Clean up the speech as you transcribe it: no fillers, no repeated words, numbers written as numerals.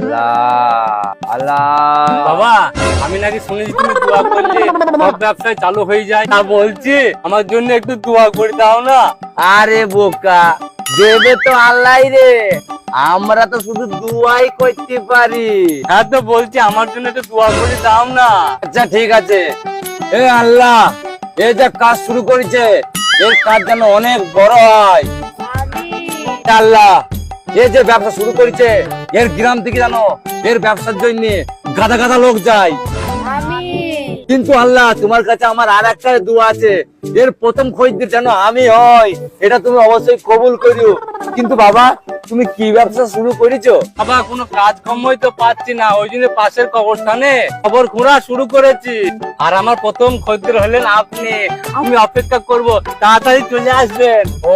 আল্লাহ আল্লাহ। বাবা আমি নাকি শুনেছি তুমি দোয়া করলে সব ব্যবসায় চালু হয়ে যায়, তা বলছি আমার জন্য একটু দোয়া করে দাও না। আরে বোকা, দেবে তো আল্লাহ রে, আমরা তো শুধু দুয়াই করতে পারি। হ্যাঁ তো বলছি আমার জন্য একটু দোয়া করে দাও না। আচ্ছা ঠিক আছে। এ আল্লাহ, এ যে কাজ শুরু করেছে এর কাজ যেন অনেক বড় হয়। এ আল্লাহ, এ যে ব্যবসা শুরু করেছে এর গ্রাম থেকে যেন এর ব্যবসার জন্য গাদা গাদা লোক যায়। কিন্তু আল্লাহ তোমার কাছে আমার আর একটা দোয়া আছে, এর প্রথম খরিদ্দার যেন আমি হই, এটা তুমি অবশ্যই কবুল করিও। কিন্তু বাবা তুমি কি ব্যবসা শুরু করেছো? বাবা কোনো কাজ কর্মই তো পাচ্ছি না, ওই জন্য পাশের কবরস্থানে খবর খোঁড়া শুরু করেছি। আর আমার প্রথম খদ্দের হলেন আপনি, আমি অপেক্ষা করব, তাড়াতাড়ি চলে আসবেন। ও